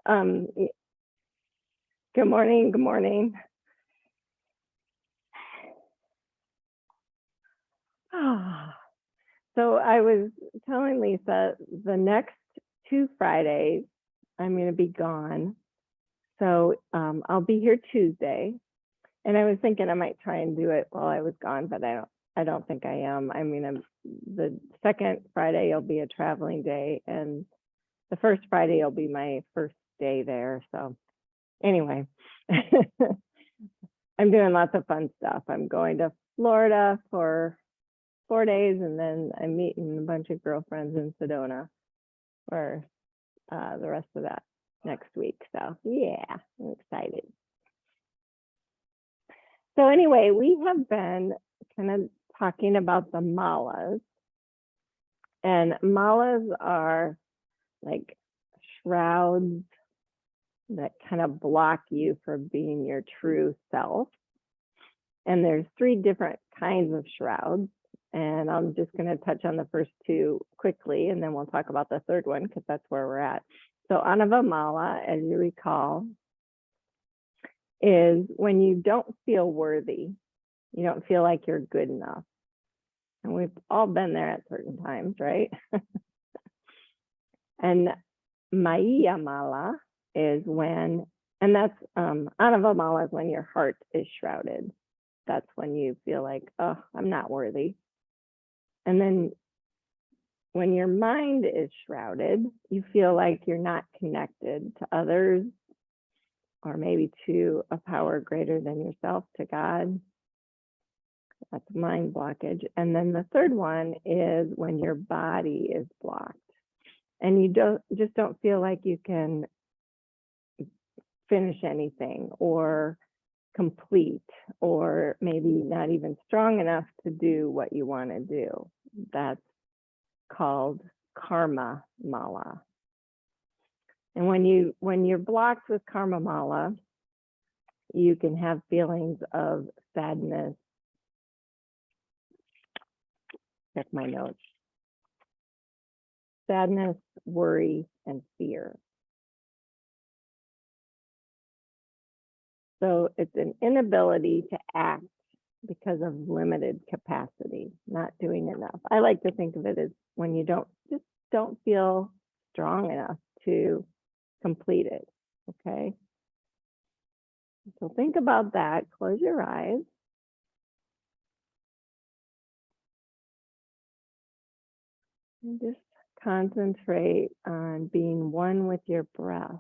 Good morning. Good morning. So I was telling Lisa the next 2 Fridays, I'm going to be gone. So I'll be here Tuesday. And I was thinking I might try and do it while I was gone, but I don't think I am. I mean, the second Friday will be a traveling day, and the first Friday will be my first day there. So anyway, I'm doing lots of fun stuff. I'm going to Florida for 4 days, and then I'm meeting a bunch of girlfriends in Sedona for the rest of that next week. So yeah, I'm excited. So anyway, we have been kind of talking about the malas, and malas are like shrouds that kind of block you from being your true self. And there's 3 different kinds of shrouds. And I'm just going to touch on the first 2 quickly, and then we'll talk about the third one because that's where we're at. So Anavamala, as you recall, is when you don't feel worthy. You don't feel like you're good enough. And we've all been there at certain times, right? And Mayamala is when, and that's Anavamala is when your heart is shrouded. That's when you feel like, oh, I'm not worthy. And then when your mind is shrouded, you feel like you're not connected to others, or maybe to a power greater than yourself, to God. That's mind blockage. And then the third one is when your body is blocked and you don't feel like you can finish anything or complete, or maybe not even strong enough to do what you want to do. That's called karma mala. And when you're blocked with karma mala, you can have feelings of sadness. Check my notes. Sadness, worry, and fear. So it's an inability to act because of limited capacity, not doing enough. I like to think of it as when you don't feel strong enough to complete it. Okay. So think about that. Close your eyes. And just concentrate on being one with your breath.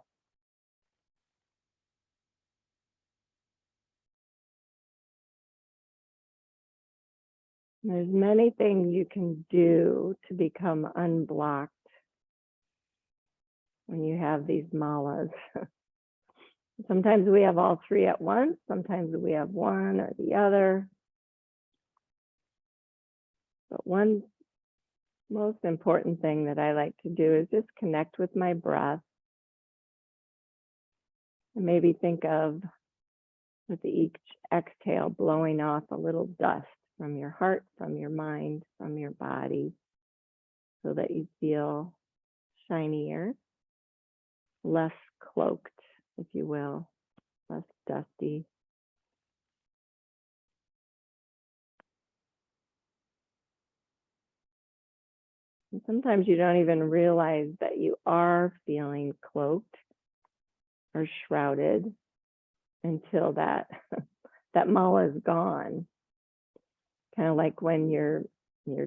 There's many things you can do to become unblocked when you have these malas. Sometimes we have all 3 at once. Sometimes we have one or the other. But one most important thing that I like to do is just connect with my breath. And maybe think of, with each exhale, blowing off a little dust from your heart, from your mind, from your body, so that you feel shinier, less cloaked, if you will, less dusty. And sometimes you don't even realize that you are feeling cloaked or shrouded until that mala is gone. Kind of like when your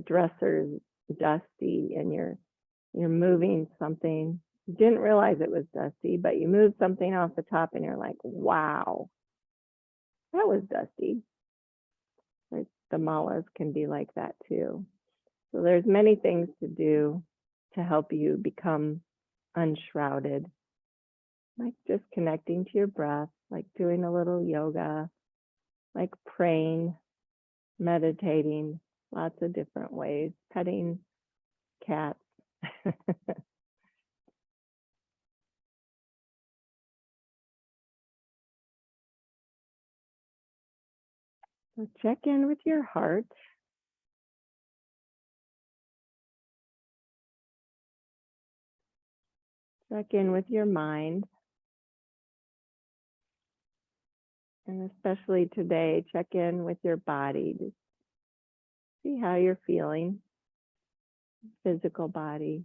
dresser's dusty and you're moving something. You didn't realize it was dusty, but you moved something off the top and you're like, wow, that was dusty. Like the malas can be like that too. So there's many things to do to help you become unshrouded, like just connecting to your breath, like doing a little yoga, like praying, meditating, lots of different ways, petting cats. So check in with your heart. Check in with your mind. And especially today, check in with your body to see how you're feeling, physical body.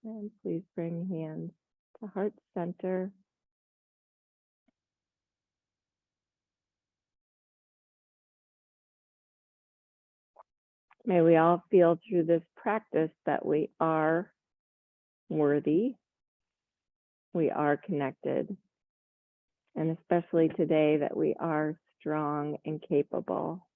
And please bring hands to heart center. May we all feel through this practice that we are worthy, we are connected, and especially today that we are strong and capable.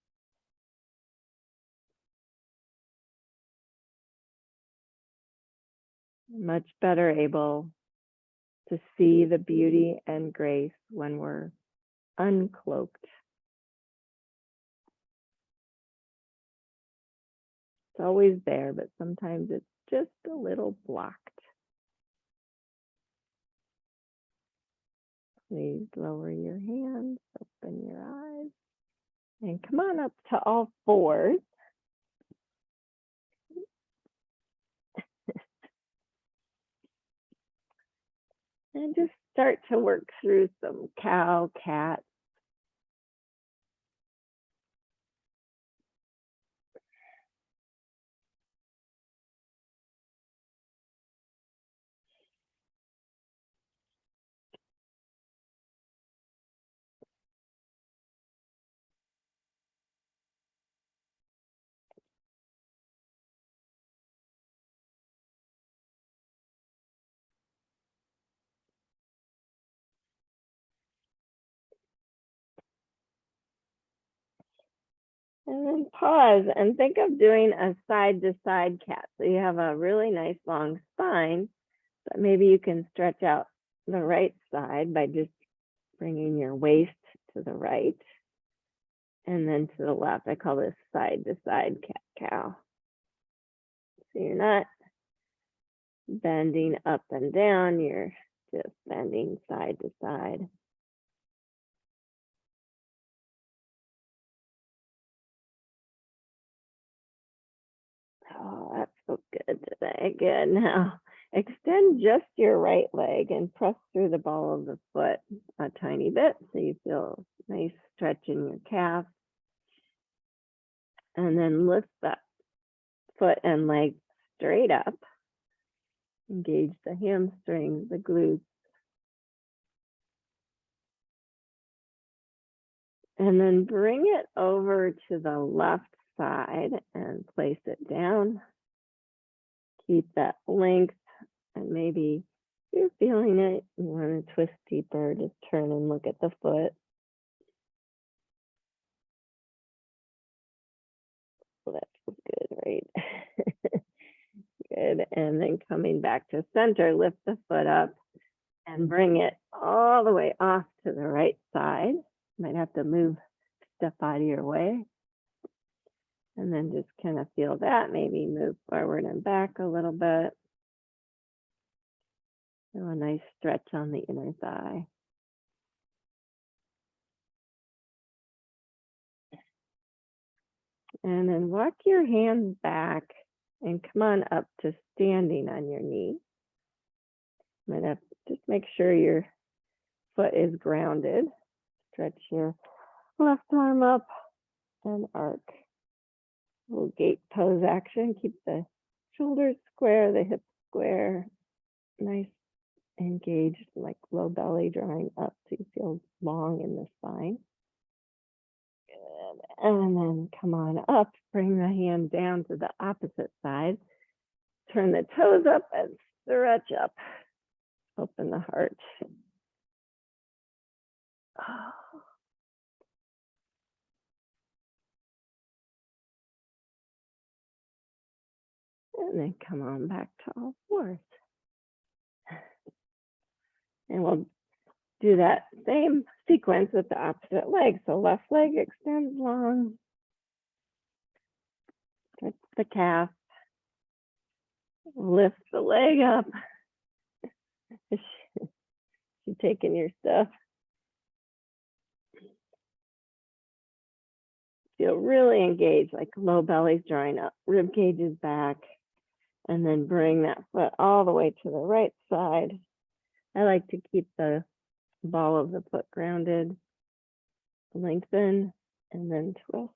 Much better able to see the beauty and grace when we're uncloaked. It's always there, but sometimes it's just a little blocked. Please lower your hands, open your eyes, and come on up to all fours. And just start to work through some cow, cat. And then pause and think of doing a side-to-side cat. So you have a really nice long spine, but maybe you can stretch out the right side by just bringing your waist to the right and then to the left. I call this side-to-side cat-cow. So you're not bending up and down, you're just bending side to side. Oh, that's so good today. Good. Now extend just your right leg and press through the ball of the foot a tiny bit so you feel nice stretch in your calf. And then lift that foot and leg straight up. Engage the hamstrings, the glutes. And then bring it over to the left side and place it down. Keep that length, and maybe if you're feeling it, you want to twist deeper, just turn and look at the foot. Well, that feels good, right? Good. And then coming back to center, lift the foot up and bring it all the way off to the right side. Might have to move step out of your way. And then just kind of feel that, maybe move forward and back a little bit. So a nice stretch on the inner thigh. And then walk your hands back and come on up to standing on your knee. I'm gonna just make sure your foot is grounded. Stretch your left arm up and arc. Little gate pose action. Keep the shoulders square, the hips square. Nice engaged, like low belly drawing up so you feel long in the spine. Good. And then come on up, bring the hand down to the opposite side. Turn the toes up and stretch up. Open the heart. Oh. And then come on back to all fours. And we'll do that same sequence with the opposite leg. So left leg extends long. Stretch the calf. Lift the leg up. She's taking your stuff. Feel really engaged, like low belly's drawing up, rib cage is back. And then bring that foot all the way to the right side. I like to keep the ball of the foot grounded. Lengthen and then twist.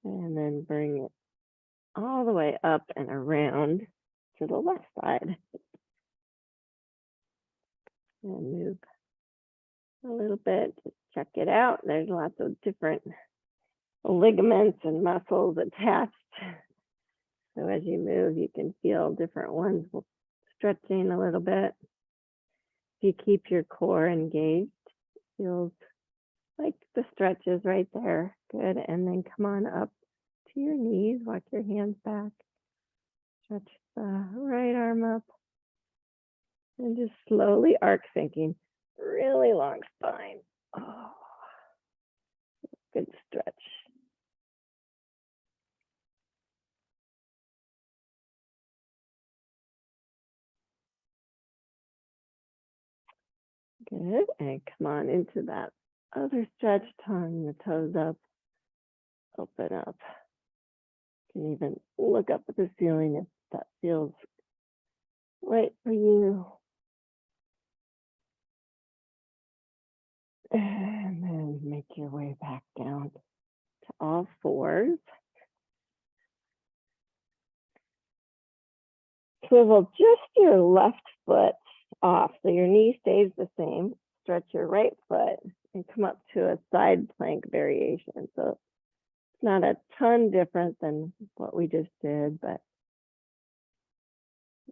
And then bring it all the way up and around to the left side. And move a little bit, just check it out. There's lots of different ligaments and muscles attached. So as you move, you can feel different ones stretching a little bit. If you keep your core engaged, it feels like the stretch is right there. Good. And then come on up to your knees, walk your hands back. Stretch the right arm up. And just slowly arc thinking. Really long spine. Oh, good stretch. Good. And come on into that other stretch, tongue the toes up. Open up. You can even look up at the ceiling if that feels right for you. And then make your way back down to all fours. Swivel just your left foot off, so your knee stays the same. Stretch your right foot and come up to a side plank variation. So it's not a ton different than what we just did, but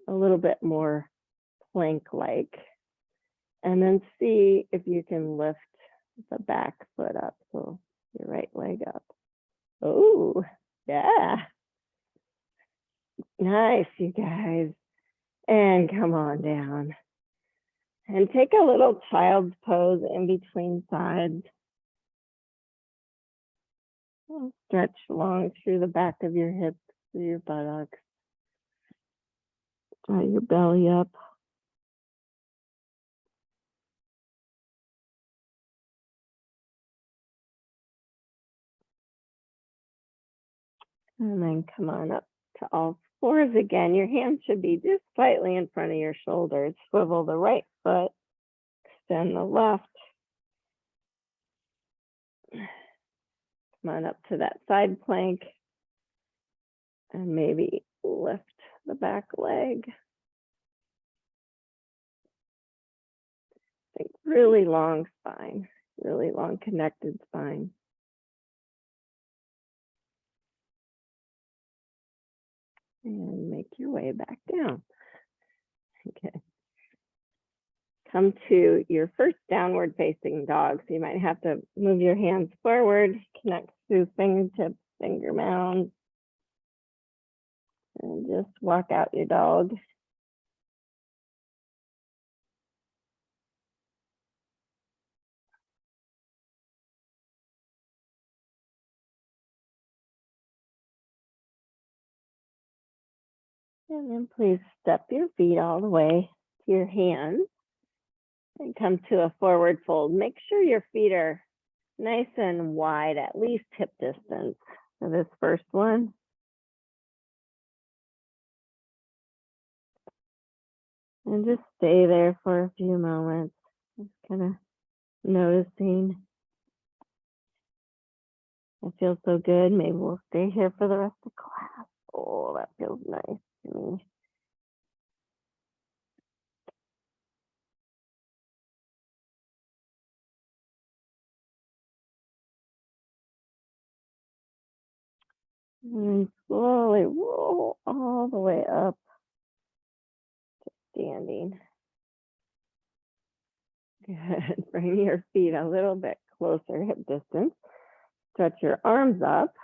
a little bit more plank-like. And then see if you can lift the back foot up, so your right leg up. Oh, yeah. Nice, you guys. And come on down. And take a little child's pose in between sides. Stretch long through the back of your hips, through your buttocks. Draw your belly up. And then come on up to all fours again. Your hands should be just slightly in front of your shoulders. Swivel the right foot, extend the left. Come on up to that side plank. And maybe lift the back leg. Think really long spine, really long connected spine. And make your way back down. Okay. Come to your first downward facing dog. So you might have to move your hands forward, connect through fingertips, finger mounds, and just walk out your dog. And then please step your feet all the way to your hands and come to a forward fold. Make sure your feet are nice and wide, at least hip distance for this first one. And just stay there for a few moments, just kind of noticing. It feels so good. Maybe we'll stay here for the rest of class. Oh, that feels nice to me. And slowly roll all the way up to standing. Good. Bring your feet a little bit closer, hip distance. Stretch your arms up.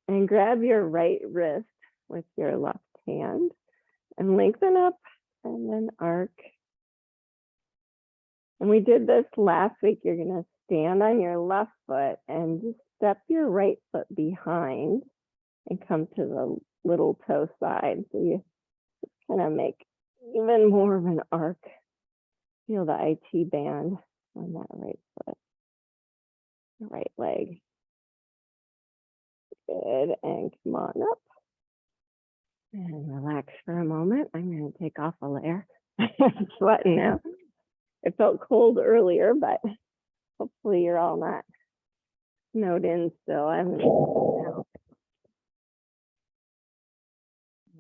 And grab your right wrist with your left hand. And lengthen up and then arc. And we did this last week. You're going to stand on your left foot and just step your right foot behind and come to the little toe side. So you kind of make even more of an arc Feel the IT band on that right foot, the right leg. Good, and come on up. And relax for a moment. I'm going to take off a layer. I'm sweating now. It felt cold earlier, but hopefully you're all not snowed in still. I haven't.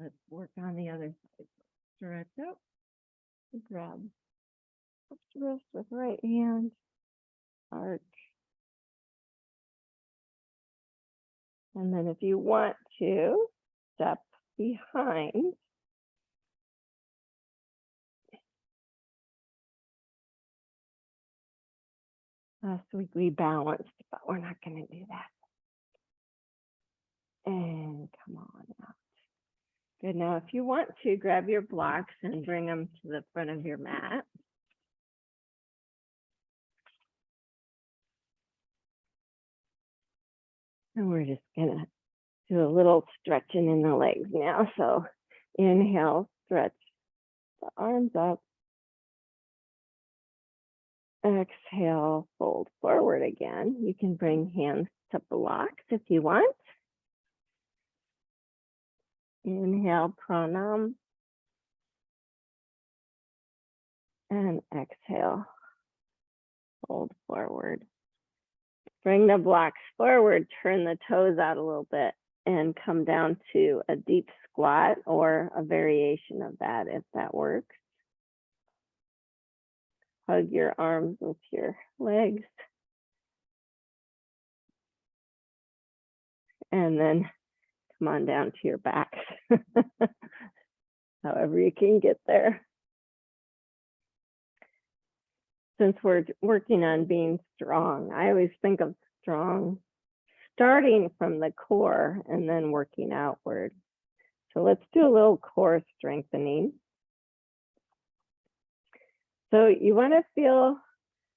Let's work on the other side. Stretch out. Grab left wrist with right hand. Arch. And then if you want to, step behind. Last week we balanced, but we're not going to do that. And come on out. Good. Now, if you want to, grab your blocks and bring them to the front of your mat. And we're just going to do a little stretching in the legs now. So inhale, stretch the arms up. Exhale, fold forward again. You can bring hands to blocks if you want. Inhale, pranam. And exhale, fold forward. Bring the blocks forward, turn the toes out a little bit, and come down to a deep squat or a variation of that if that works. Hug your arms with your legs. And then come on down to your backs. However you can get there. Since we're working on being strong, I always think of strong starting from the core and then working outward. So let's do a little core strengthening. So you want to feel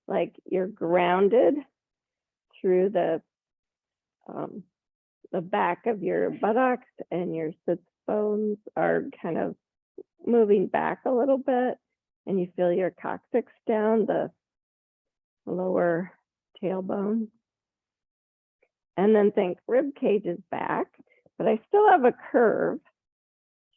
like you're grounded through the back of your buttocks, and your sits bones are kind of moving back a little bit, and you feel your coccyx down, the lower tailbone. And then think rib cage is back, but I still have a curve.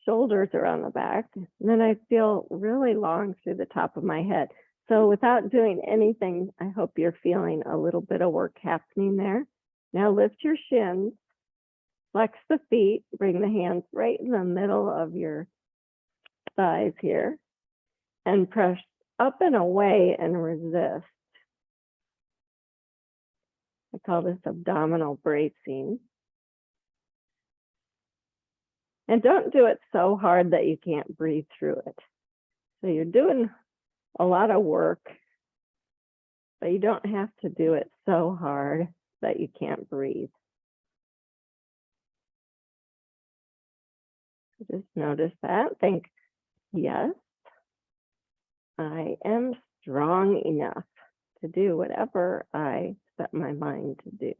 Shoulders are on the back. And then I feel really long through the top of my head. So without doing anything, I hope you're feeling a little bit of work happening there. Now lift your shins, flex the feet, bring the hands right in the middle of your thighs here, and press up and away and resist. I call this abdominal bracing. And don't do it so hard that you can't breathe through it. So you're doing a lot of work, but you don't have to do it so hard that you can't breathe. Just notice that. Think, yes, I am strong enough to do whatever I set my mind to do.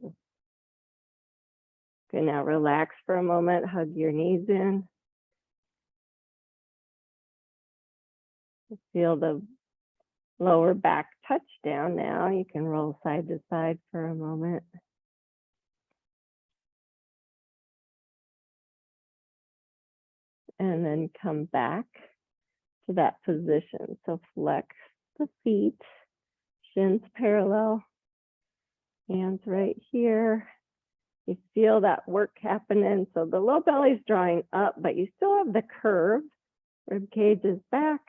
Okay, now relax for a moment, hug your knees in. Feel the lower back touch down now. You can roll side to side for a moment. And then come back to that position. So flex the feet, shins parallel, hands right here. You feel that work happening. So the low belly is drawing up, but you still have the curve. Rib cage is back.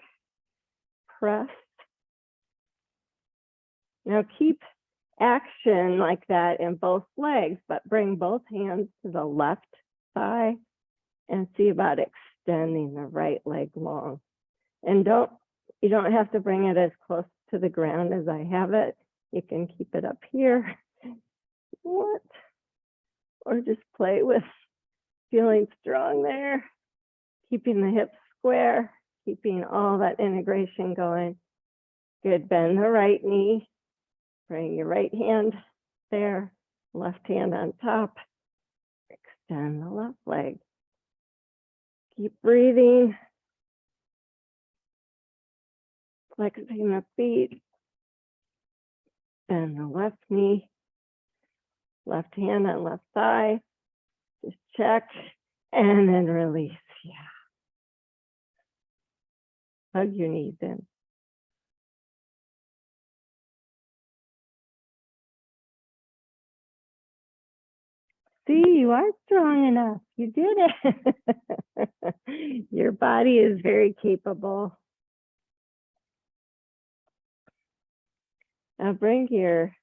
Press. Now keep action like that in both legs, but bring both hands to the left thigh and see about extending the right leg long. And you don't have to bring it as close to the ground as I have it. You can keep it up here. What? Or just play with feeling strong there, keeping the hips square, keeping all that integration going. Good, bend the right knee, bring your right hand there, left hand on top, extend the left leg. Keep breathing. flexing the feet and the left knee, left hand and left thigh. Just check and then release. Yeah. Hug your knees in. See, you are strong enough. You did it. Your body is very capable. Now bring your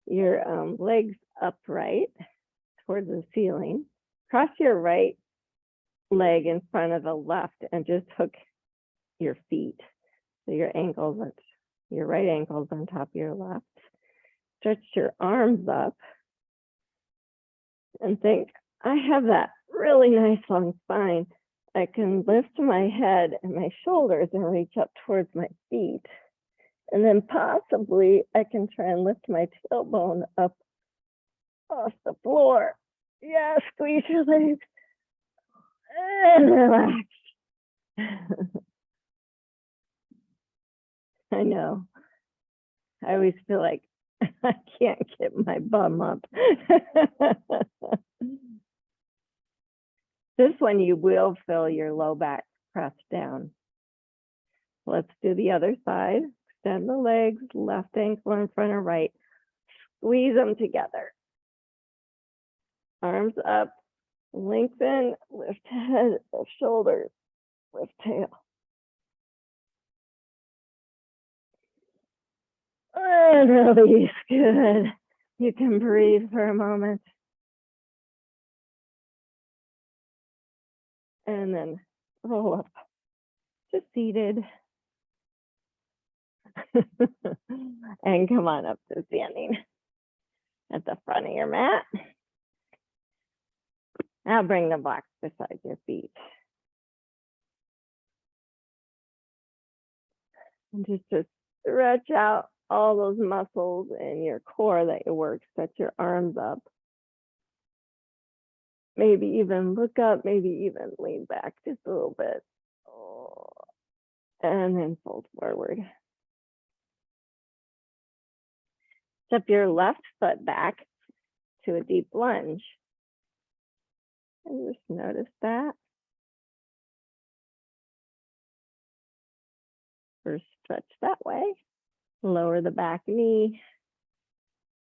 legs upright towards the ceiling. Cross your right leg in front of the left and just hook your feet. So your right ankle's on top of your left. Stretch your arms up and think, I have that really nice long spine. I can lift my head and my shoulders and reach up towards my feet. And then possibly I can try and lift my tailbone up off the floor. Yeah, squeeze your legs and relax. I know. I always feel like I can't get my bum up. This one you will feel your low back press down. Let's do the other side. Extend the legs, left ankle in front of right. Squeeze them together. Arms up, lengthen, lift head, lift shoulders, lift tail. And release. Good. You can breathe for a moment. And then roll up to seated. And come on up to standing at the front of your mat. Now bring the blocks beside your feet. And just to stretch out all those muscles in your core that you work. Stretch your arms up. Maybe even look up, maybe even lean back just a little bit. And then fold forward. Step your left foot back to a deep lunge. And just notice that. First, stretch that way. Lower the back knee.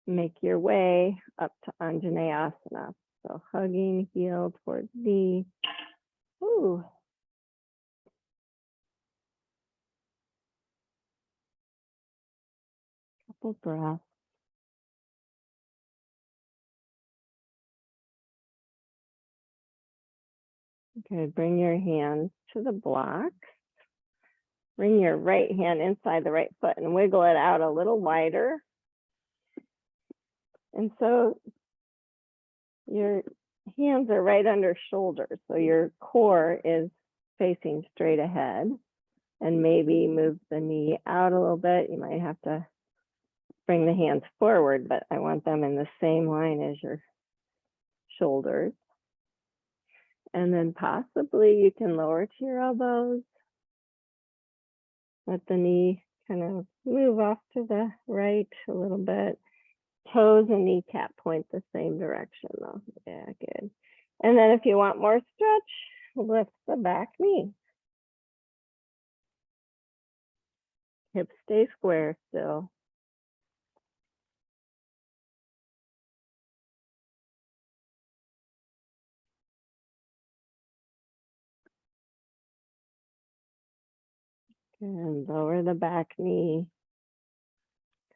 Make your way up to Anjaneyasana. So hugging heel towards knee. Ooh. Couple breaths. Okay, bring your hands to the block. Bring your right hand inside the right foot and wiggle it out a little wider. And so your hands are right under shoulders. So your core is facing straight ahead. And maybe move the knee out a little bit. You might have to bring the hands forward, but I want them in the same line as your shoulders. And then possibly you can lower to your elbows. Let the knee kind of move off to the right a little bit. Toes and kneecap point the same direction though. Yeah, good. And then if you want more stretch, lift the back knee. Hips stay square still. And lower the back knee.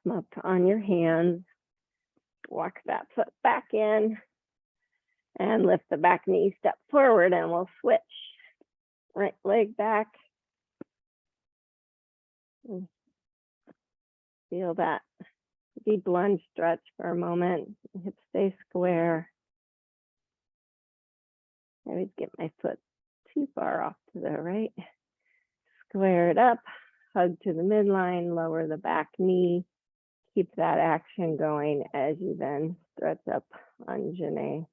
Come up on your hands. Walk that foot back in. And lift the back knee, step forward, and we'll switch. Right leg back. Feel that deep lunge stretch for a moment. Hips stay square. I always get my foot too far off to the right. Square it up, hug to the midline, lower the back knee. Keep that action going as you then stretch up Anjaneyasana.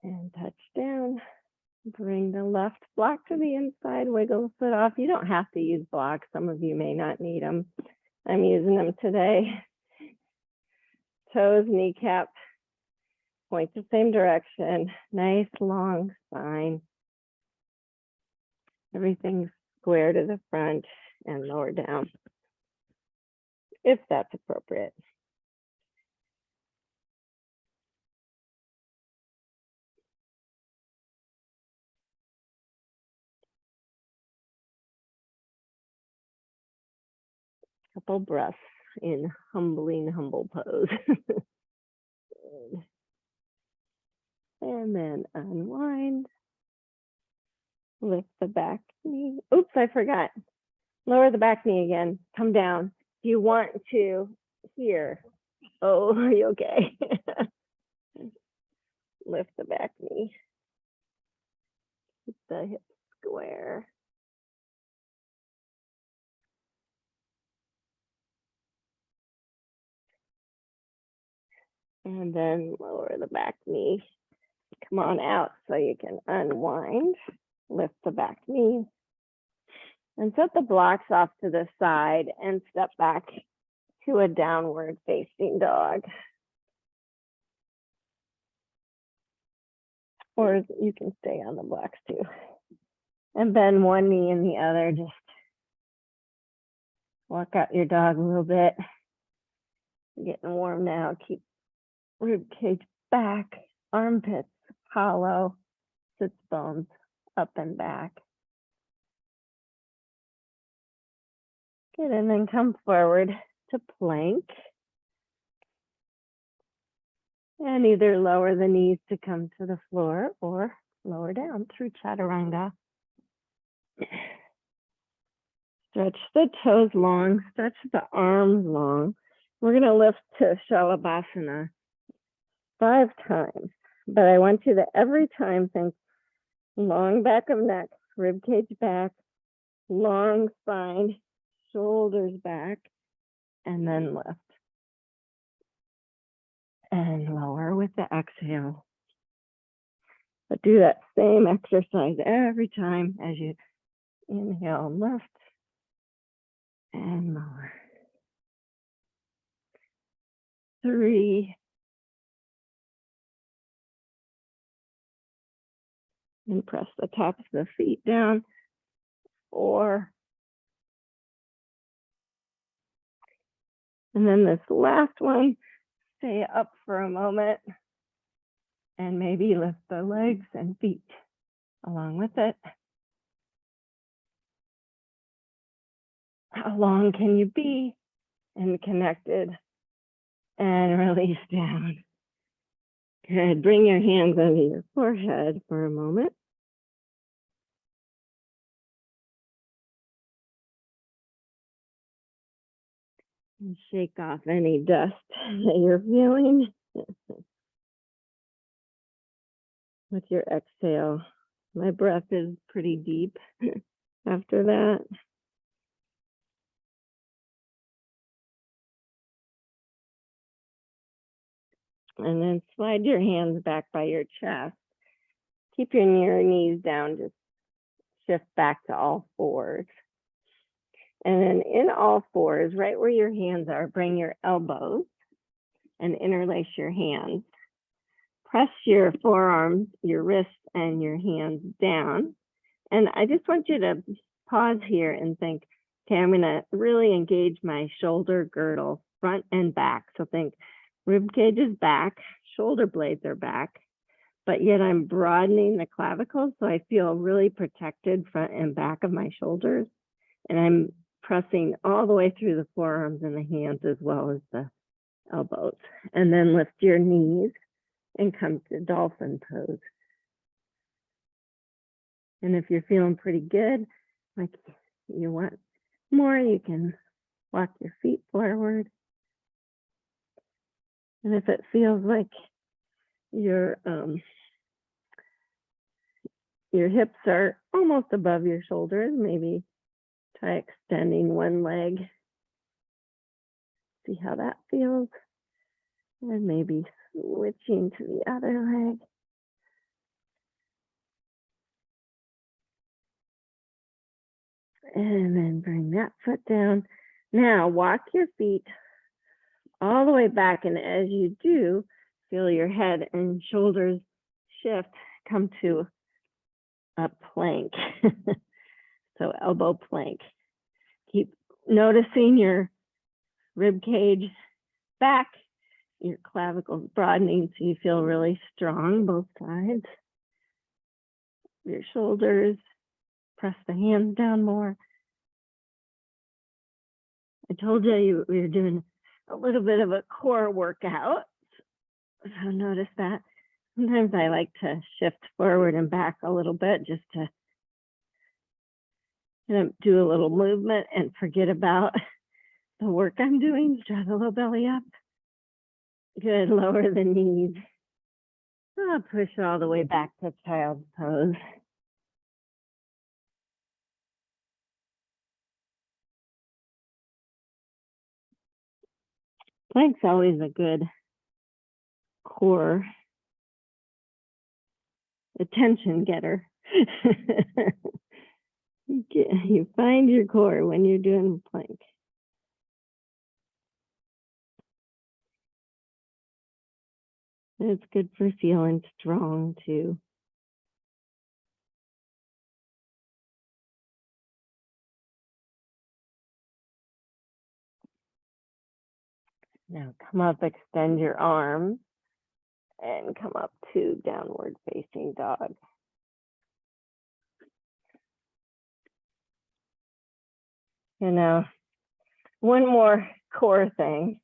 And touch down. Bring the left block to the inside, wiggle the foot off. You don't have to use blocks. Some of you may not need them. I'm using them today. Toes, kneecap, point the same direction. Nice long spine. Everything square to the front and lower down, if that's appropriate. Couple breaths in humbling, humble pose. And then unwind. Lift the back knee. Oops, I forgot. Lower the back knee again. Come down. Do you want to here? Oh, are you okay? Lift the back knee. Keep the hips square. And then lower the back knee. Come on out so you can unwind. Lift the back knee. And set the blocks off to the side and step back to a downward facing dog. Or you can stay on the blocks too. And bend one knee and the other. Just walk out your dog a little bit. Getting warm now. Keep rib cage back, armpits hollow, sits bones up and back. Good, and then come forward to plank. And either lower the knees to come to the floor or lower down through chaturanga. Stretch the toes long, stretch the arms long. We're going to lift to Shalabhasana 5 times, but I want you to every time think long back of neck, rib cage back, long spine, shoulders back, and then lift. And lower with the exhale. But do that same exercise every time as you inhale and lift and lower. 3. And press the tops of the feet down. 4. And then this last one, stay up for a moment and maybe lift the legs and feet along with it. How long can you be and connected and release down? Good. Bring your hands under your forehead for a moment. And shake off any dust that you're feeling with your exhale. My breath is pretty deep after that. And then slide your hands back by your chest. Keep your near knees down, just shift back to all fours. And then in all fours, right where your hands are, bring your elbows and interlace your hands. Press your forearms, your wrists, and your hands down. And I just want you to pause here and think, okay, I'm going to really engage my shoulder girdle, front and back. So think rib cage is back, shoulder blades are back, but yet I'm broadening the clavicles so I feel really protected front and back of my shoulders. And I'm pressing all the way through the forearms and the hands as well as the elbows. And then lift your knees and come to dolphin pose. And if you're feeling pretty good, like you want more, you can walk your feet forward. And if it feels like your hips are almost above your shoulders, maybe try extending one leg. See how that feels. And maybe switching to the other leg. And then bring that foot down. Now walk your feet all the way back. And as you do, feel your head and shoulders shift, come to a plank. So elbow plank. Keep noticing your rib cage back, your clavicles broadening so you feel really strong both sides. Your shoulders, press the hands down more. I told you we were doing a little bit of a core workout. So notice that. Sometimes I like to shift forward and back a little bit just to do a little movement and forget about the work I'm doing. Draw the low belly up. Good, lower the knees. Push all the way back to child's pose. Plank's always a good core attention getter. You find your core when you're doing plank. It's good for feeling strong too. Now come up, extend your arms, and come up to downward facing dog. And now, one more core thing.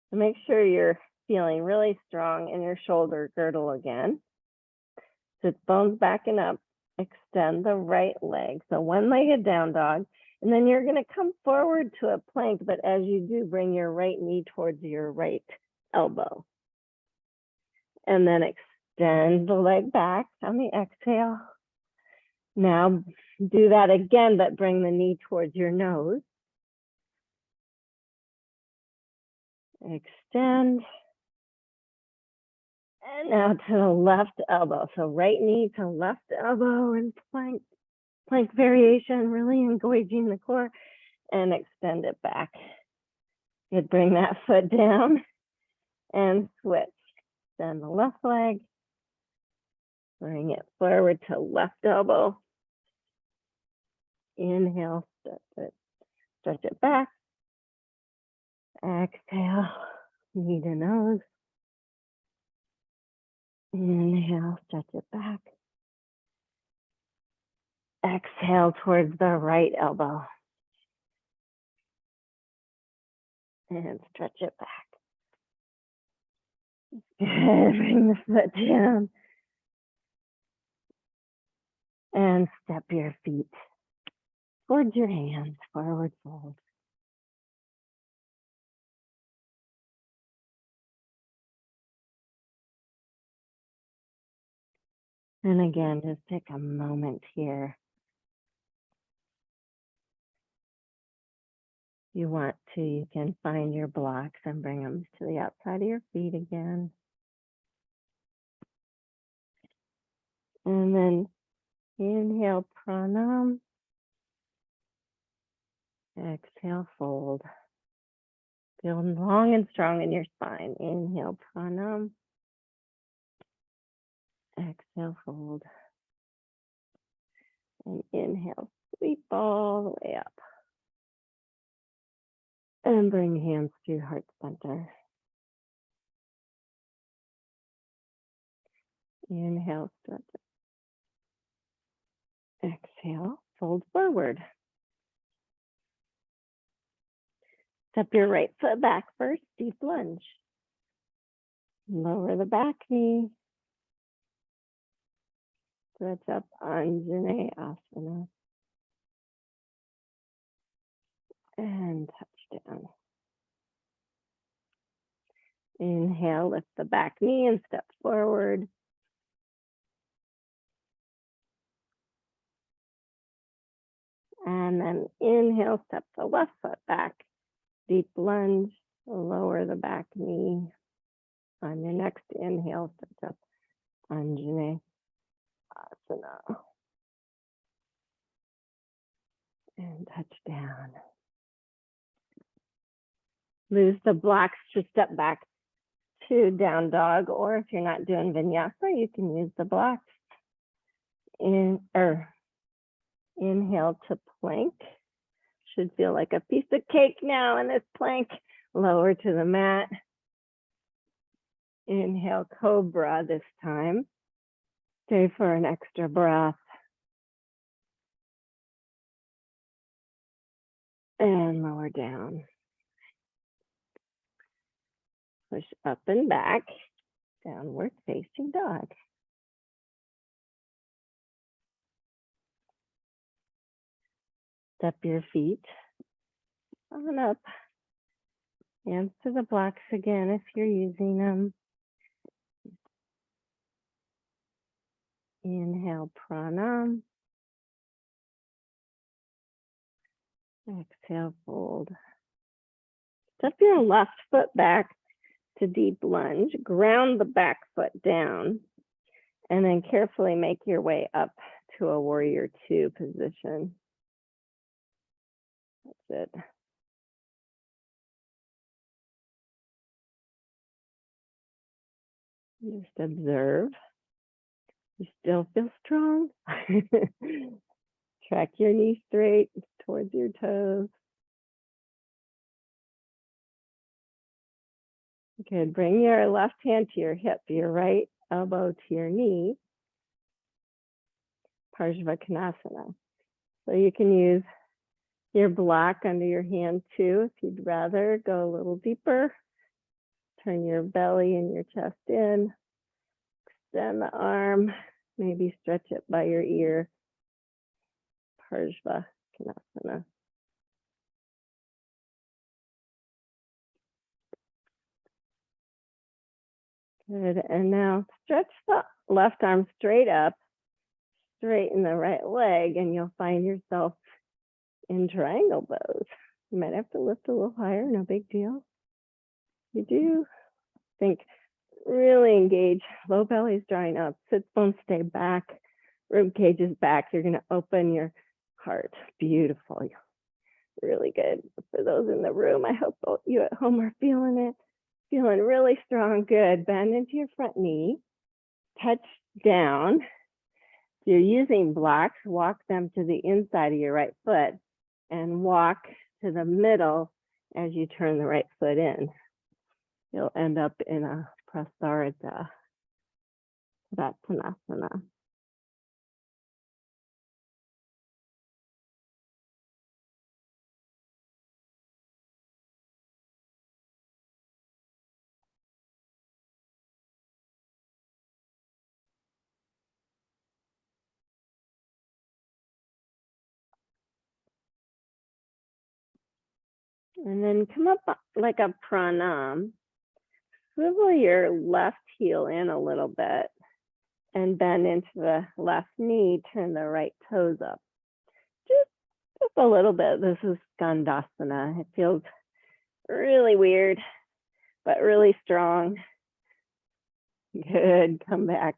To make sure you're feeling really strong in your shoulder girdle again. Sit bones backing up, extend the right leg. So one-legged down dog. And then you're going to come forward to a plank, but as you do, bring your right knee towards your right elbow. And then extend the leg back on the exhale. Now do that again, but bring the knee towards your nose. Extend. And now to the left elbow. So right knee to left elbow and plank. Plank variation, really engaging the core, and extend it back. Good, bring that foot down and switch. Extend the left leg. Bring it forward to left elbow. Inhale, stretch it back. Exhale, knee to nose. Inhale, stretch it back. Exhale towards the right elbow. And stretch it back. Good, bring the foot down. And step your feet towards your hands, forward fold. And again, just take a moment here. If you want to, you can find your blocks and bring them to the outside of your feet again. And then inhale, pranam. Exhale, fold. Feel long and strong in your spine. Inhale, pranam. Exhale, fold. And inhale, sweep all the way up. And bring hands to heart center. Inhale, stretch it. Exhale, fold forward. Step your right foot back first, deep lunge. Lower the back knee. Stretch up, Anjane Asana. And touch down. Inhale, lift the back knee and step forward. And then inhale, step the left foot back. Deep lunge, lower the back knee. On your next inhale, stretch up, Anjane Asana. And touch down. Lose the blocks to step back to down dog, or if you're not doing vinyasa, you can use the blocks. Inhale to plank. Should feel like a piece of cake now in this plank. Lower to the mat. Inhale, cobra this time. Stay for an extra breath. And lower down. Push up and back. Downward facing dog. Step your feet on up. Hands to the blocks again if you're using them. Inhale, pranam. Exhale, fold. Step your left foot back to deep lunge. Ground the back foot down. And then carefully make your way up to a warrior two position. That's it. Just observe. You still feel strong. Track your knees straight towards your toes. Good. Bring your left hand to your hip, your right elbow to your knee. Parsvakonasana. So you can use your block under your hand too if you'd rather go a little deeper. Turn your belly and your chest in. Extend the arm. Maybe stretch it by your ear. Parsvakonasana. Good. And now stretch the left arm straight up. Straighten the right leg, and you'll find yourself in triangle pose. You might have to lift a little higher, no big deal. You do. Think really engage. Low belly is drawing up. Sits bones stay back. Rib cage is back. You're going to open your heart. Beautiful. Really good. For those in the room, I hope you at home are feeling it. Feeling really strong. Good. Bend into your front knee. Touch down. If you're using blocks, walk them to the inside of your right foot and walk to the middle as you turn the right foot in. You'll end up in a prasarita, Svanasana. And then come up like a pranam. Swivel your left heel in a little bit and bend into the left knee, turn the right toes up. Just a little bit. This is Skandasana. It feels really weird, but really strong. Good. Come back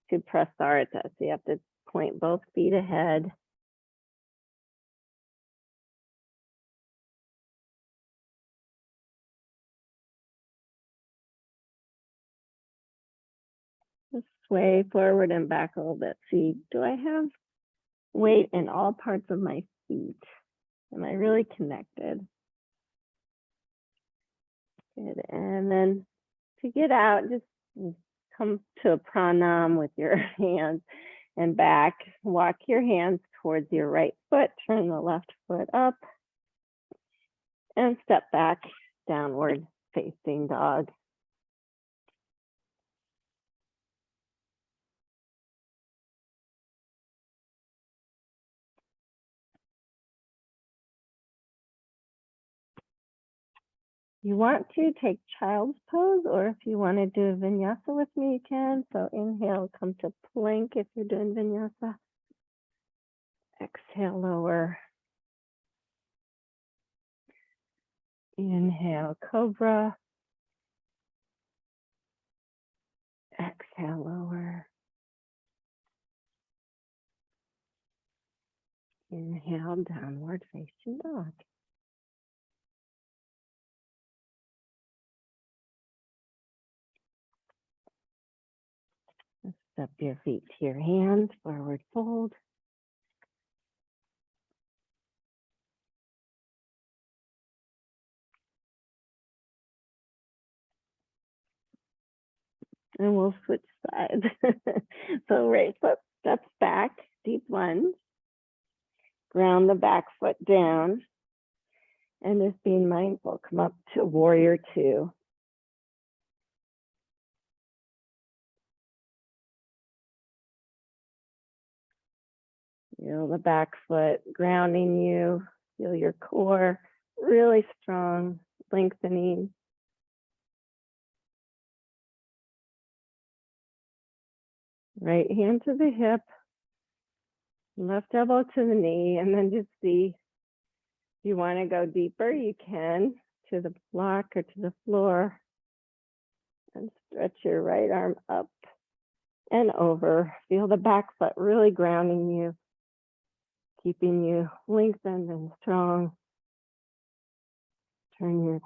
to prasarita. So you have to point both feet ahead. Just sway forward and back a little bit. See, do I have weight in all parts of my feet? Am I really connected? Good. And then to get out, just come to a pranam with your hands and back. Walk your hands towards your right foot. Turn the left foot up. And step back, downward facing dog. You want to take child's pose, or if you want to do vinyasa with me, you can. So inhale, come to plank if you're doing vinyasa. Exhale, lower. Inhale, cobra. Exhale, lower. Inhale, downward facing dog. Step your feet to your hands, forward fold. And we'll switch sides. So right foot steps back, deep lunge. Ground the back foot down. And just being mindful, come up to warrior two. Feel the back foot grounding you. Feel your core really strong, lengthening. Right hand to the hip, left elbow to the knee, and then just see if you want to go deeper, you can, to the block or to the floor. And stretch your right arm up and over. Feel the back foot really grounding you, keeping you lengthened and strong. Turn your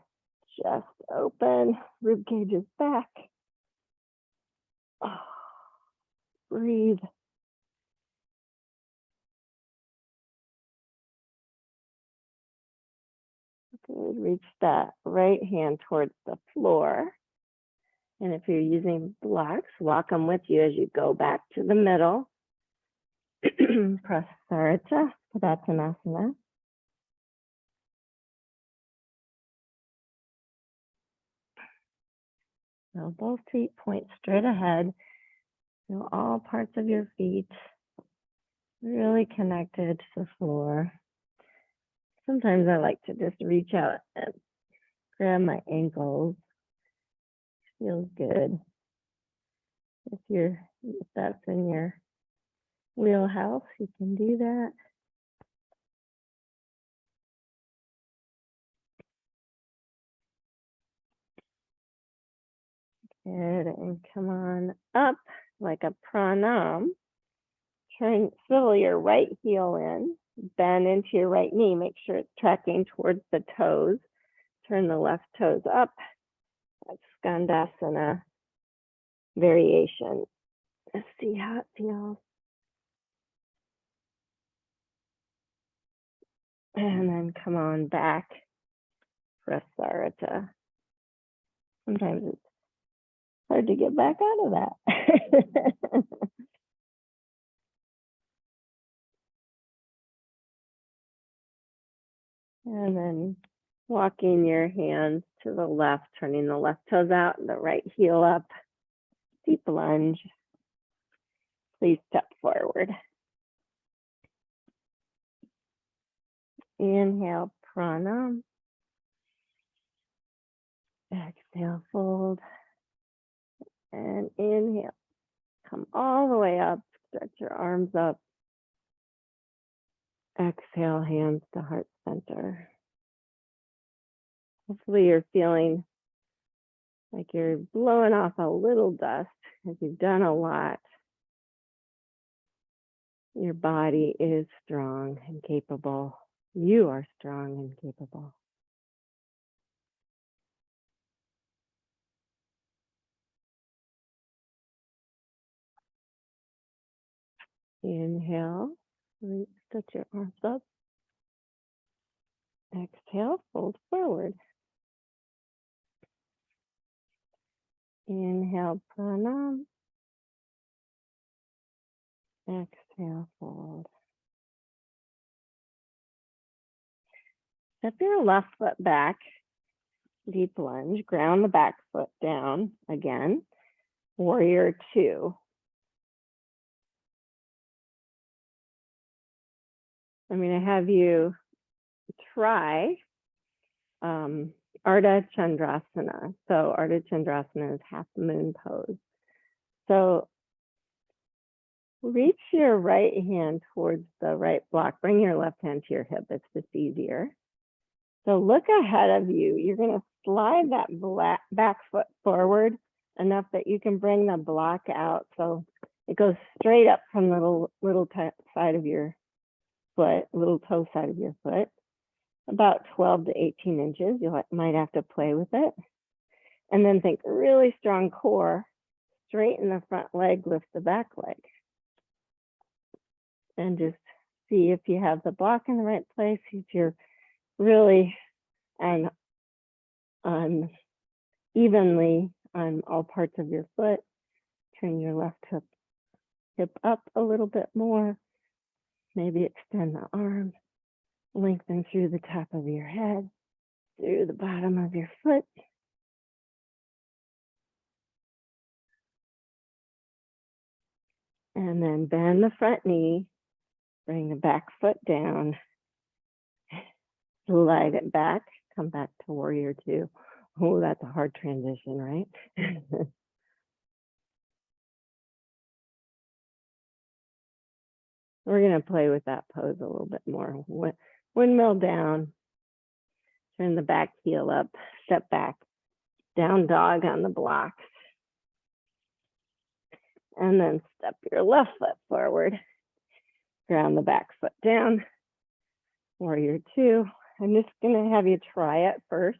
chest open, rib cage is back. Oh, breathe. Good. Reach that right hand towards the floor. And if you're using blocks, walk them with you as you go back to the middle. Prasarita, Padottanasana. So both feet point straight ahead. Feel all parts of your feet really connected to the floor. Sometimes I like to just reach out and grab my ankles. Feels good. If that's in your wheelhouse, you can do that. Good, and come on up like a pranam. Swivel your right heel in, bend into your right knee. Make sure it's tracking towards the toes. Turn the left toes up. That's Skandasana variation. Let's see how it feels. And then come on back, Prasarita. Sometimes it's hard to get back out of that. And then walking your hands to the left, turning the left toes out and the right heel up. Deep lunge. Please step forward. Inhale, pranam. Exhale, fold. And inhale. Come all the way up. Stretch your arms up. Exhale, hands to heart center. Hopefully you're feeling like you're blowing off a little dust because you've done a lot. Your body is strong and capable. You are strong and capable. Inhale, stretch your arms up. Exhale, fold forward. Inhale, pranam. Exhale, fold. Step your left foot back, deep lunge, ground the back foot down again. Warrior two. I'm going to have you try Ardha Chandrasana. So Ardha Chandrasana is half moon pose. So reach your right hand towards the right block. Bring your left hand to your hip. It's just easier. So look ahead of you. You're going to slide that back foot forward enough that you can bring the block out. So it goes straight up from the little side of your foot, little toe side of your foot, about 12 to 18 inches. You might have to play with it. And then think really strong core, straighten the front leg, lift the back leg. And just see if you have the block in the right place, if you're really on evenly on all parts of your foot. Turn your left hip up a little bit more. Maybe extend the arm, lengthen through the top of your head, through the bottom of your foot. And then bend the front knee, bring the back foot down, slide it back, come back to warrior two. Oh, that's a hard transition, right? We're going to play with that pose a little bit more. Windmill down, turn the back heel up, step back, down dog on the blocks. And then step your left foot forward, ground the back foot down, warrior two. I'm just going to have you try it first.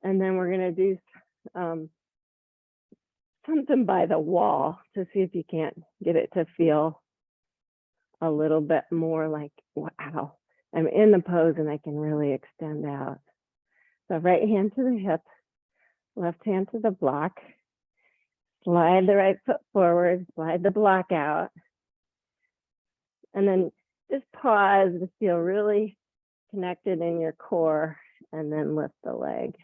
And then we're going to do something by the wall to see if you can't get it to feel a little bit more like, wow, I'm in the pose and I can really extend out. So right hand to the hip, left hand to the block, slide the right foot forward, slide the block out, and then just pause to feel really connected in your core, and then lift the leg,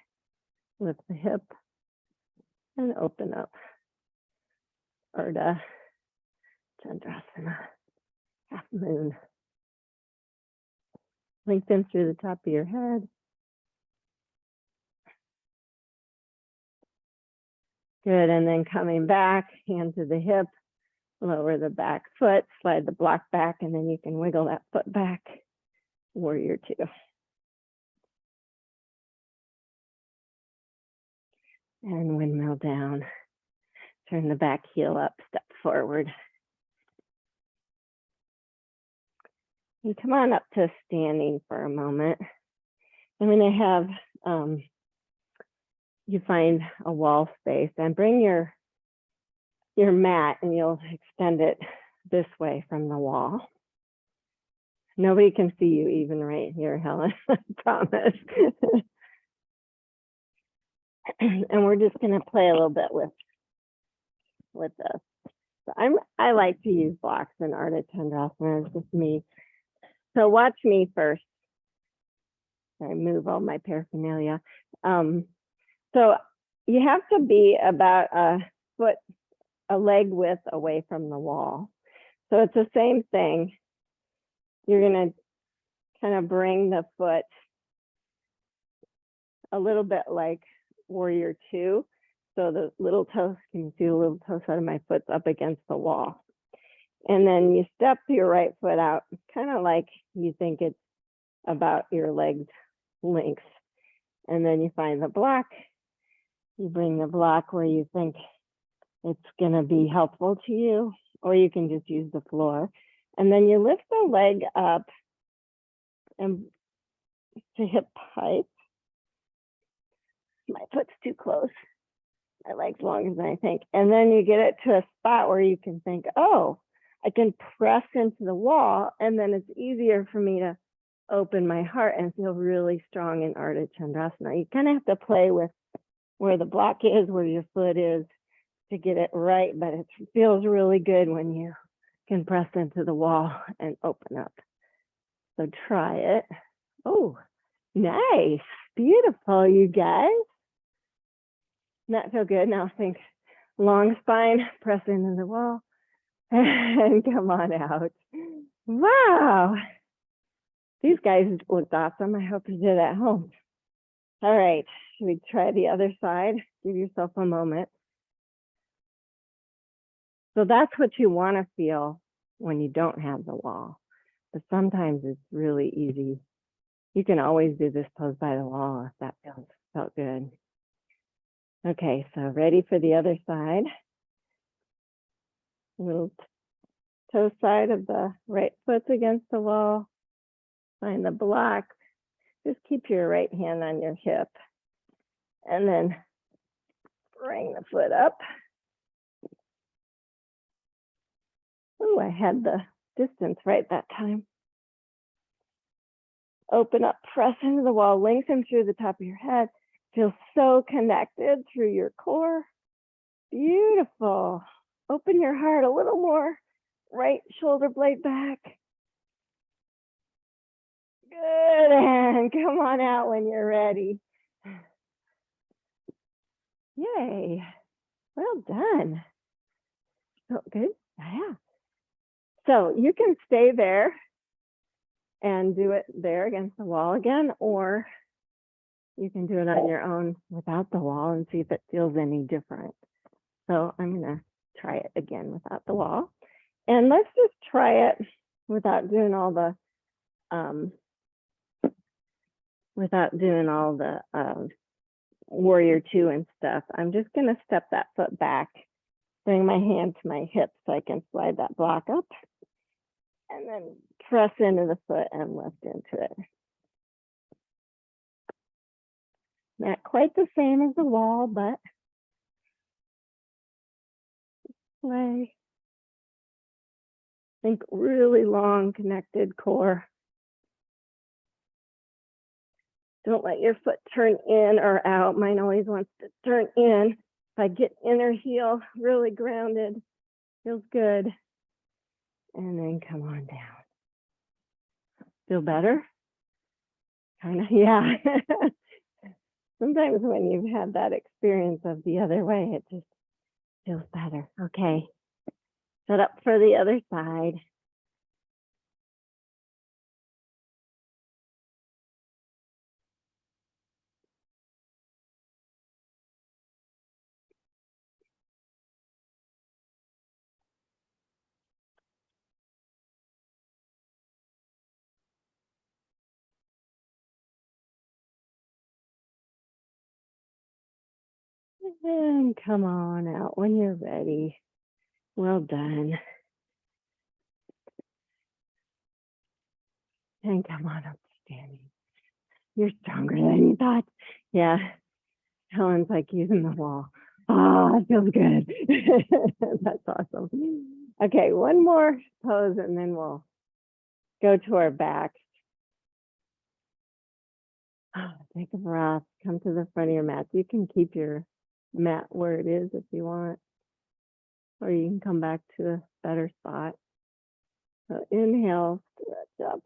lift the hip, and open up. Urdhva Chandrasana, half moon. Lengthen through the top of your head. Good, and then coming back, hand to the hip, lower the back foot, slide the block back, and then you can wiggle that foot back, warrior two. And windmill down, turn the back heel up, step forward. And come on up to standing for a moment. I'm going to have you find a wall space and bring your mat, and you'll extend it this way from the wall. Nobody can see you even right here, Helen, I promise. And we're just going to play a little bit with this. So I like to use blocks in Urdhva Chandrasana. It's just me. So watch me first. I move all my paraphernalia. So you have to be about a leg width away from the wall. So it's the same thing. You're going to kind of bring the foot a little bit like warrior two. So the little toe, can you see the little toe side of my foot's up against the wall? And then you step your right foot out, kind of like you think it's about your leg's length. And then you find the block. You bring the block where you think it's going to be helpful to you, or you can just use the floor. And then you lift the leg up and to hip height. My foot's too close. My leg's longer than I think. And then you get it to a spot where you can think, oh, I can press into the wall, and then it's easier for me to open my heart and feel really strong in Urdhva Chandrasana. You kind of have to play with where the block is, where your foot is, to get it right, but it feels really good when you can press into the wall and open up. So try it. Oh, nice. Beautiful, you guys. That feel good. Now think long spine, press into the wall, and come on out. Wow. These guys looked awesome. I hope you did at home. All right, should we try the other side? Give yourself a moment. So that's what you want to feel when you don't have the wall. But sometimes it's really easy. You can always do this pose by the wall if that felt good. Okay, so ready for the other side. Little toe side of the right foot against the wall. find the block. Just keep your right hand on your hip and then bring the foot up. Oh, I had the distance right that time. Open up, press into the wall, lengthen through the top of your head. Feel so connected through your core. Beautiful. Open your heart a little more. Right shoulder blade back. Good, and come on out when you're ready. Yay. Well done. So good. Yeah. So you can stay there and do it there against the wall again, or you can do it on your own without the wall and see if it feels any different. So I'm going to try it again without the wall. And let's just try it without doing all the warrior two and stuff. I'm just going to step that foot back, bring my hand to my hip so I can slide that block up, and then press into the foot and lift into it. Not quite the same as the wall, but play. Think really long connected core. Don't let your foot turn in or out. Mine always wants to turn in. If I get inner heel really grounded, feels good. And then come on down. Feel better? Kind of, yeah. Sometimes when you've had that experience of the other way, it just feels better. Okay. Set up for the other side. And come on out when you're ready. Well done. And come on up standing. You're stronger than you thought. Yeah. Helen's like using the wall. Oh, it feels good. That's awesome. Okay, one more pose and then we'll go to our back. Take a breath. Come to the front of your mat. You can keep your mat where it is if you want, or you can come back to a better spot. So inhale, stretch up.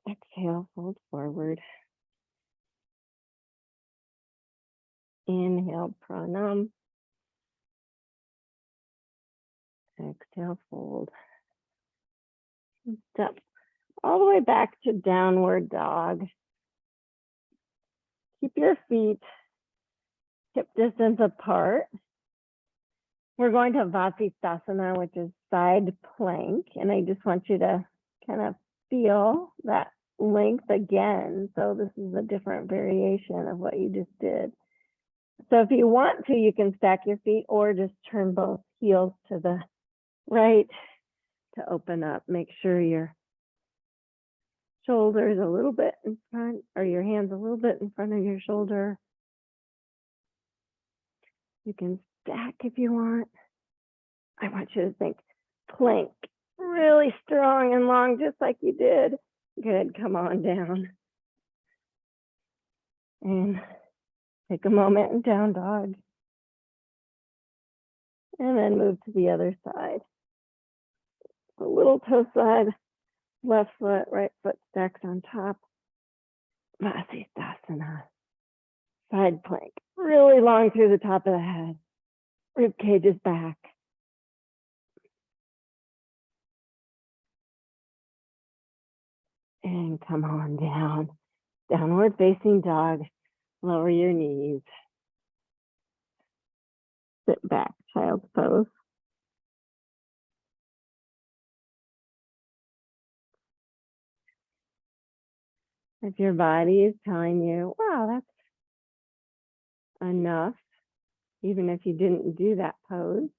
Exhale, fold forward. Inhale, pranam. Exhale, fold. Step all the way back to downward dog. Keep your feet hip distance apart. We're going to Vasisthasana, which is side plank. And I just want you to kind of feel that length again. So this is a different variation of what you just did. So if you want to, you can stack your feet or just turn both heels to the right to open up. Make sure your shoulders a little bit in front, or your hands a little bit in front of your shoulder. You can stack if you want. I want you to think plank, really strong and long, just like you did. Good, come on down. And take a moment in down dog. And then move to the other side. A little toe side, left foot, right foot stacks on top. Vasisthasana. Side plank, really long through the top of the head. Rib cage is back. And come on down. Downward facing dog. Lower your knees. Sit back, child's pose. If your body is telling you, wow, that's enough, even if you didn't do that pose,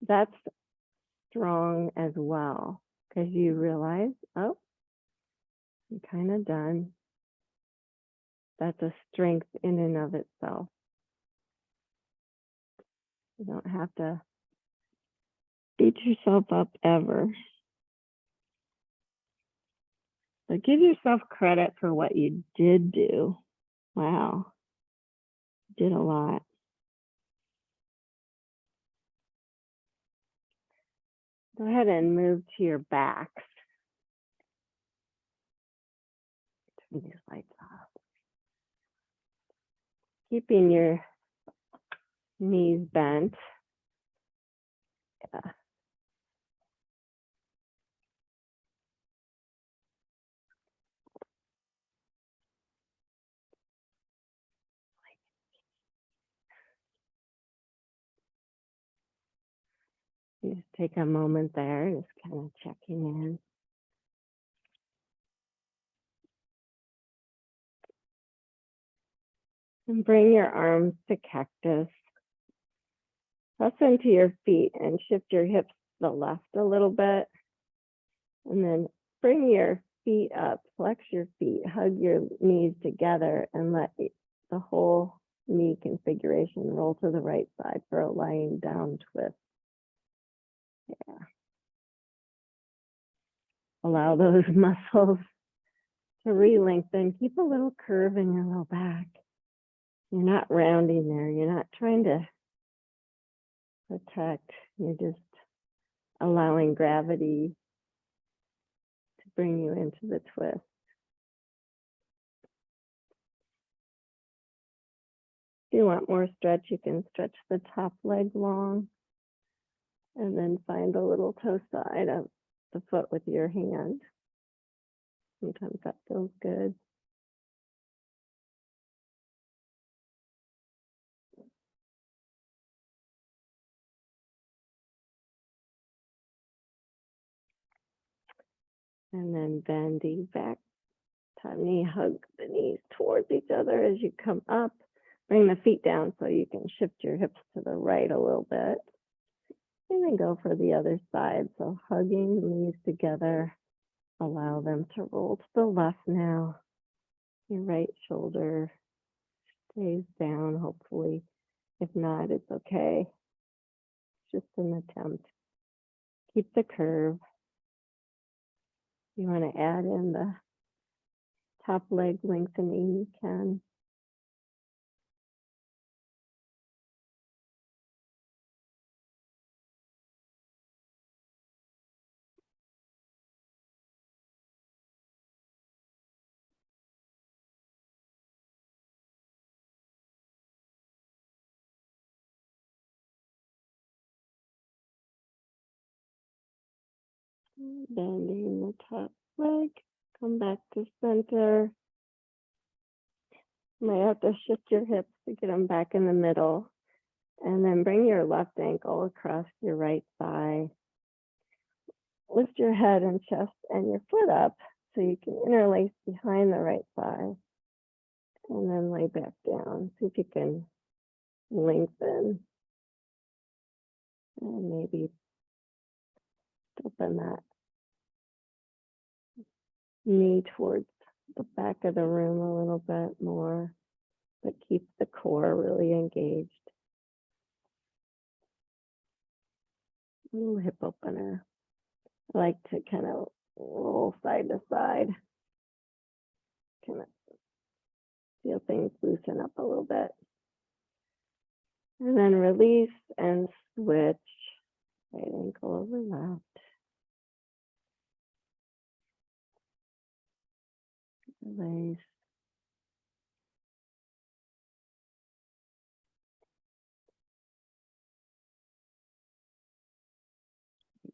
that's strong as well. because you realize, oh, I'm kind of done. That's a strength in and of itself. You don't have to beat yourself up ever. But give yourself credit for what you did do. Wow, you did a lot. Go ahead and move to your backs. Turn these lights off. Keeping your knees bent. Yeah. You just take a moment there, just kind of checking in. And bring your arms to cactus. Press into your feet and shift your hips to the left a little bit. And then bring your feet up, flex your feet, hug your knees together, and let the whole knee configuration roll to the right side for a lying down twist. Yeah. Allow those muscles to re-lengthen. Keep a little curve in your low back. You're not rounding there. You're not trying to protect. You're just allowing gravity to bring you into the twist. If you want more stretch, you can stretch the top leg long and then find the little toe side of the foot with your hand. Sometimes that feels good. And then bending back, top knee, hug the knees towards each other as you come up. Bring the feet down so you can shift your hips to the right a little bit. And then go for the other side. So hugging the knees together, allow them to roll to the left now. Your right shoulder stays down, hopefully. If not, it's okay. It's just an attempt. Keep the curve. You want to add in the top leg lengthening, you can. Bending the top leg, come back to center. You might have to shift your hips to get them back in the middle. And then bring your left ankle across your right thigh. Lift your head and chest and your foot up so you can interlace behind the right thigh. And then lay back down. See if you can lengthen. And maybe open that knee towards the back of the room a little bit more, but keep the core really engaged. Little hip opener. I like to kind of roll side to side. Kind of feel things loosen up a little bit. And then release and switch. Right ankle over left. Release.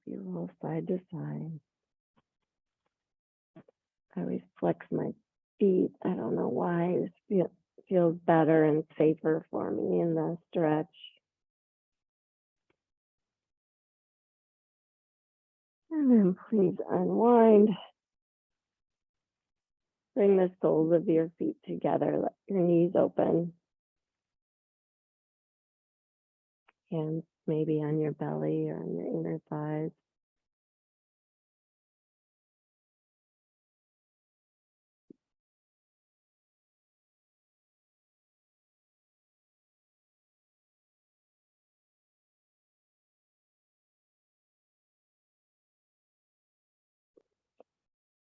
Maybe roll side to side. I always flex my feet. I don't know why. It feels better and safer for me in the stretch. And then please unwind. Bring the soles of your feet together. Let your knees open. Hands maybe on your belly or on your inner thighs.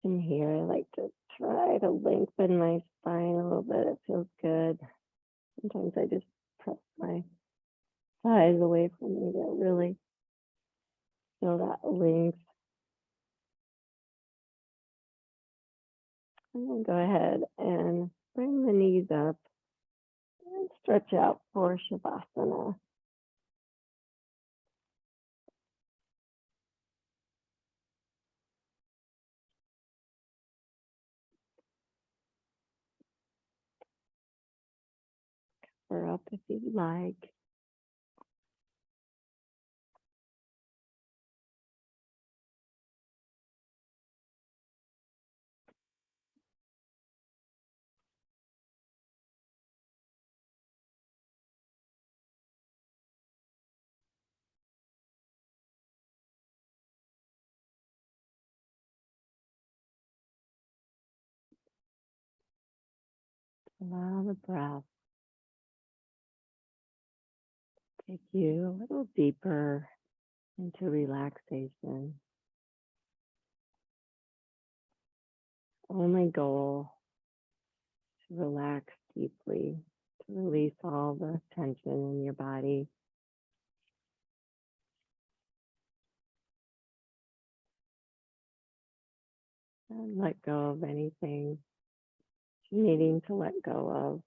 in here, I like to try to lengthen my spine a little bit. It feels good. Sometimes I just press my thighs away from me to really feel that length. I'm going to go ahead and bring the knees up and stretch out for Shavasana. Or up if you'd like. Allow the breath to take you a little deeper into relaxation. Only goal to relax deeply, to release all the tension in your body. And let go of anything you're needing to let go of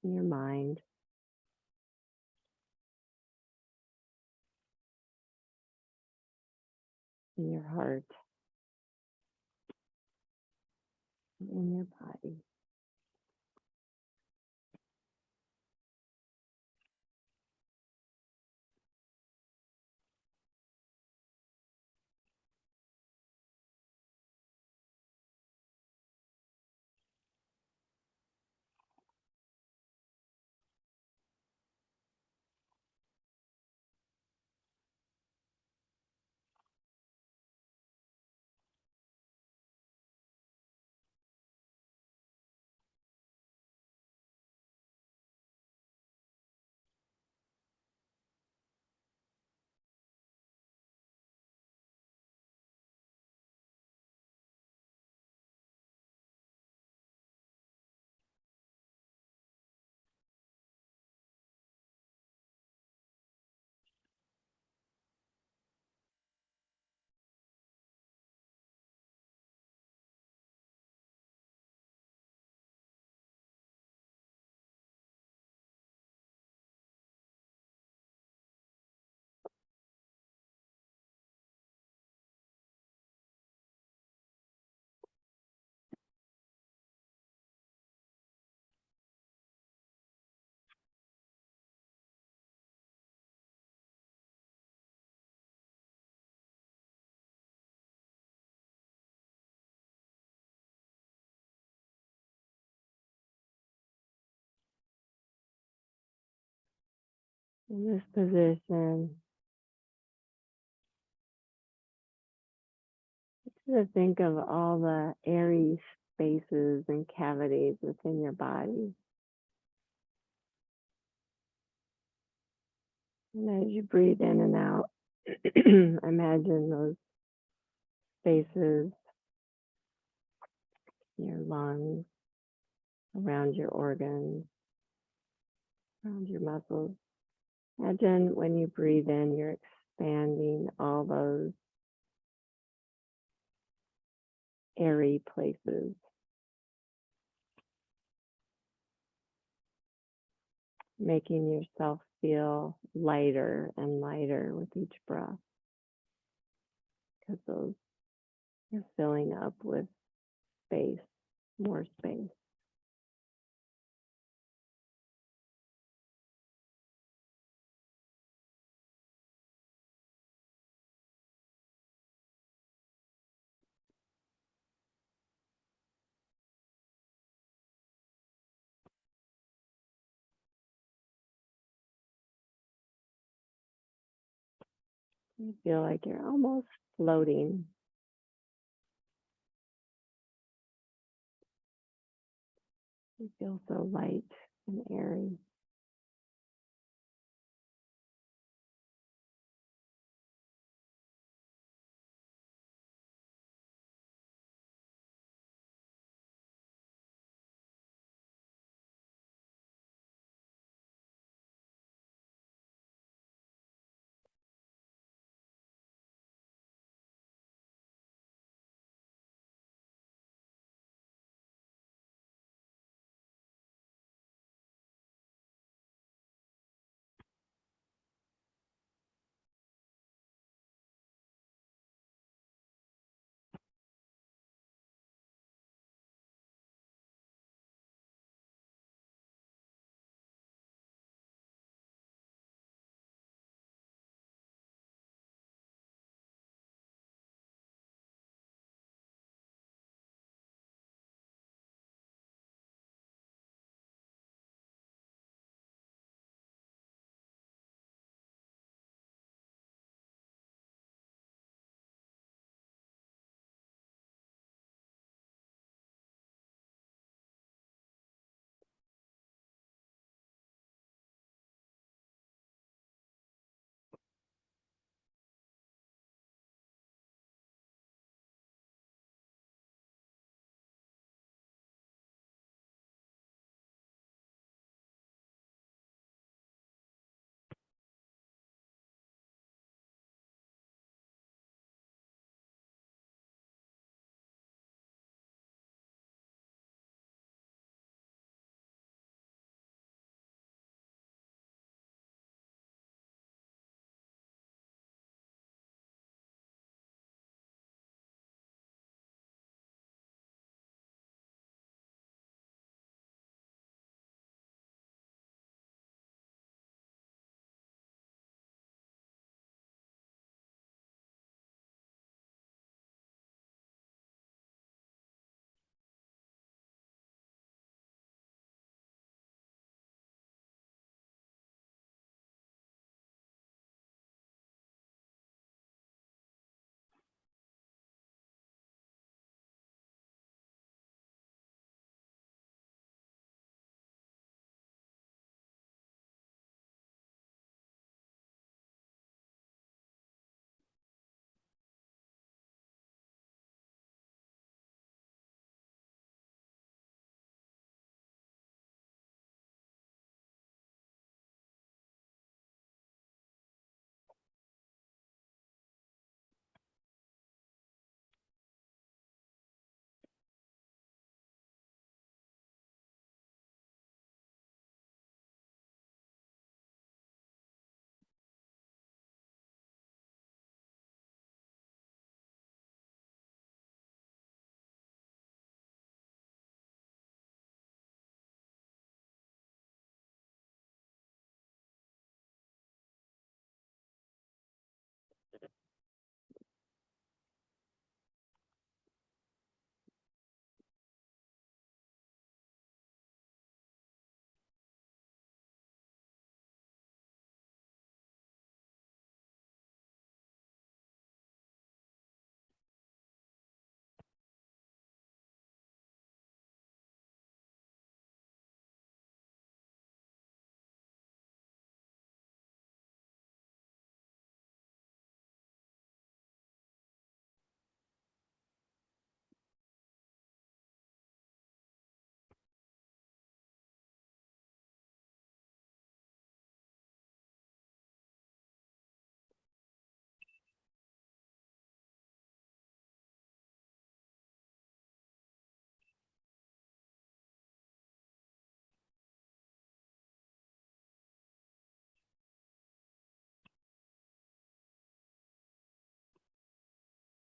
in your mind, in your heart, in your body. In this position, just think of all the airy spaces and cavities within your body. And as you breathe in and out, imagine those spaces, your lungs, around your organs, around your muscles. Imagine when you breathe in, you're expanding all those airy places, making yourself feel lighter and lighter with each breath, because those you're filling up with space, more space. You feel like you're almost floating. You feel so light and airy.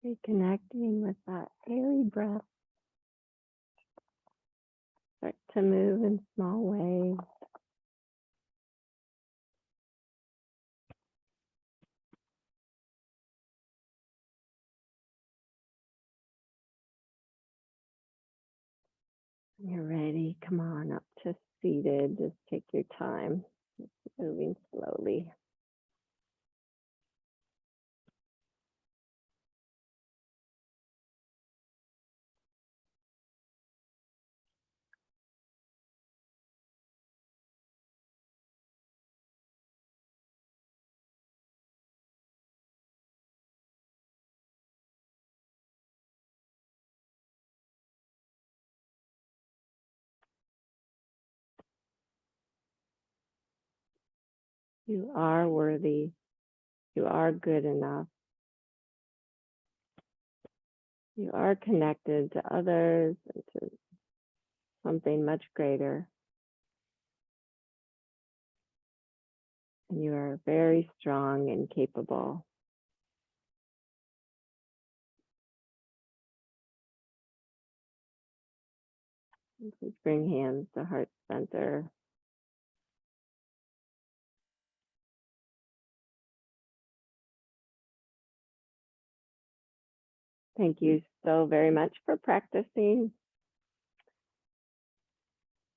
Reconnecting with that airy breath. Start to move in small ways. When you're ready, come on up to seated. Just take your time, moving slowly. You are worthy. You are good enough. You are connected to others and to something much greater. And you are very strong and capable. Please bring hands to heart center. Thank you so very much for practicing,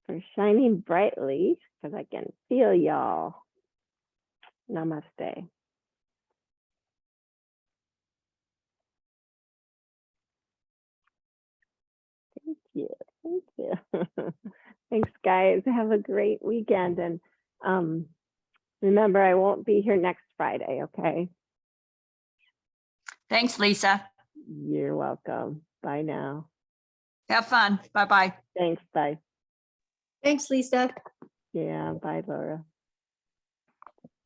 for shining brightly, because I can feel y'all. Namaste. Thank you. Thank you. Thanks, guys. Have a great weekend. And remember, I won't be here next Friday, okay? Thanks, Lisa. You're welcome. Bye now. Have fun. Bye-bye. Thanks. Bye. Thanks, Lisa. Yeah. Bye, Laura.